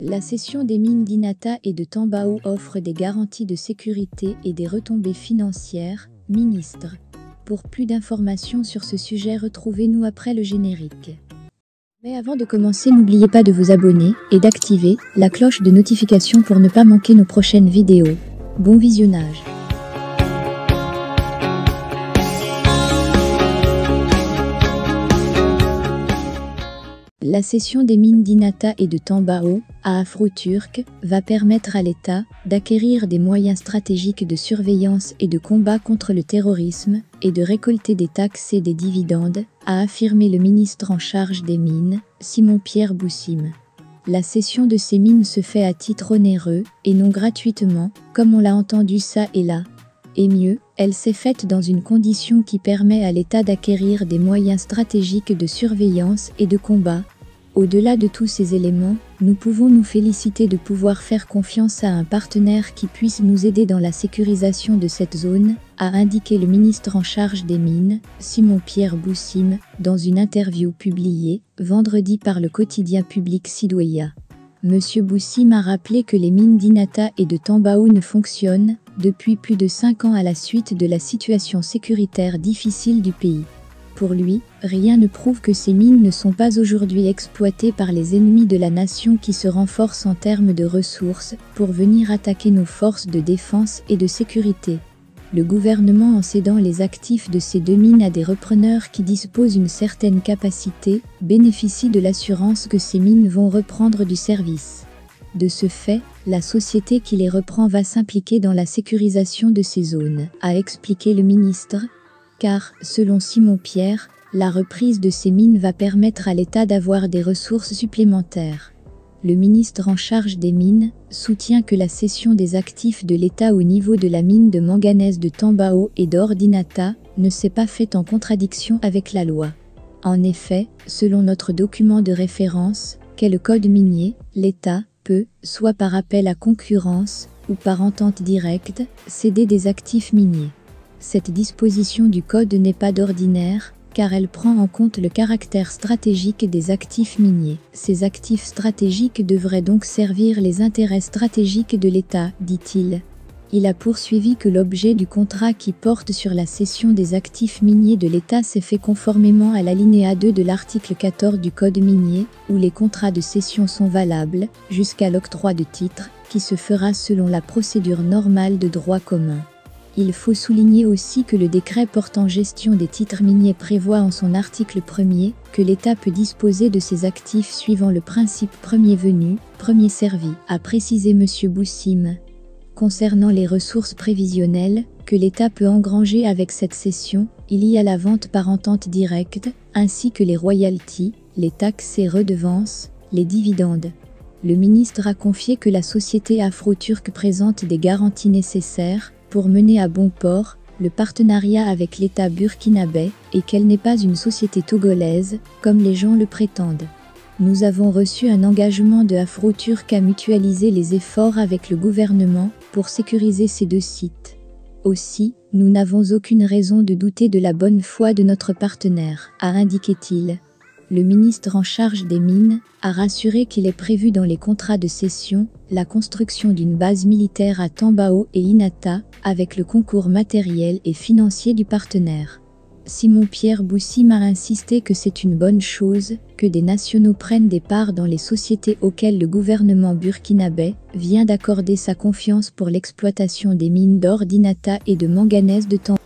La cession des mines d'Inata et de Tambao offre des garanties de sécurité et des retombées financières, ministre. Pour plus d'informations sur ce sujet, retrouvez-nous après le générique. Mais avant de commencer, n'oubliez pas de vous abonner et d'activer la cloche de notification pour ne pas manquer nos prochaines vidéos. Bon visionnage. La cession des mines d'Inata et de Tambao à Afroturk va permettre à l'État d'acquérir des moyens stratégiques de surveillance et de combat contre le terrorisme et de récolter des taxes et des dividendes, a affirmé le ministre en charge des mines, Simon-Pierre Boussim. La cession de ces mines se fait à titre onéreux et non gratuitement, comme on l'a entendu ça et là. Et mieux, elle s'est faite dans une condition qui permet à l'État d'acquérir des moyens stratégiques de surveillance et de combat. Au-delà de tous ces éléments, nous pouvons nous féliciter de pouvoir faire confiance à un partenaire qui puisse nous aider dans la sécurisation de cette zone, a indiqué le ministre en charge des mines, Simon-Pierre Boussim, dans une interview publiée vendredi par le quotidien public Sidouéya. Monsieur Boussim a rappelé que les mines d'Inata et de Tambao ne fonctionnent depuis plus de 5 ans à la suite de la situation sécuritaire difficile du pays. Pour lui, rien ne prouve que ces mines ne sont pas aujourd'hui exploitées par les ennemis de la nation qui se renforcent en termes de ressources pour venir attaquer nos forces de défense et de sécurité. Le gouvernement, en cédant les actifs de ces deux mines à des repreneurs qui disposent d'une certaine capacité, bénéficie de l'assurance que ces mines vont reprendre du service. De ce fait, la société qui les reprend va s'impliquer dans la sécurisation de ces zones, a expliqué le ministre. Car, selon Simon-Pierre, la reprise de ces mines va permettre à l'État d'avoir des ressources supplémentaires. Le ministre en charge des mines soutient que la cession des actifs de l'État au niveau de la mine de manganèse de Tambao et d'or d'Inata ne s'est pas faite en contradiction avec la loi. En effet, selon notre document de référence, qu'est le code minier, l'État peut, soit par appel à concurrence ou par entente directe, céder des actifs miniers. Cette disposition du Code n'est pas d'ordinaire, car elle prend en compte le caractère stratégique des actifs miniers. Ces actifs stratégiques devraient donc servir les intérêts stratégiques de l'État, dit-il. Il a poursuivi que l'objet du contrat qui porte sur la cession des actifs miniers de l'État s'est fait conformément à l'alinéa 2 de l'article 14 du Code minier, où les contrats de cession sont valables, jusqu'à l'octroi de titres, qui se fera selon la procédure normale de droit commun. Il faut souligner aussi que le décret portant gestion des titres miniers prévoit en son article 1er que l'État peut disposer de ses actifs suivant le principe premier venu, premier servi, a précisé M. Boussim. Concernant les ressources prévisionnelles que l'État peut engranger avec cette cession, il y a la vente par entente directe, ainsi que les royalties, les taxes et redevances, les dividendes. Le ministre a confié que la société Afroturk présente des garanties nécessaires pour mener à bon port le partenariat avec l'État burkinabé et qu'elle n'est pas une société togolaise, comme les gens le prétendent. Nous avons reçu un engagement de Afroturk à mutualiser les efforts avec le gouvernement pour sécuriser ces deux sites. Aussi, nous n'avons aucune raison de douter de la bonne foi de notre partenaire, a indiqué-il. Le ministre en charge des mines a rassuré qu'il est prévu dans les contrats de cession la construction d'une base militaire à Tambao et Inata avec le concours matériel et financier du partenaire. Simon-Pierre Boussim a insisté que c'est une bonne chose que des nationaux prennent des parts dans les sociétés auxquelles le gouvernement burkinabé vient d'accorder sa confiance pour l'exploitation des mines d'or d'Inata et de manganèse de Tambao.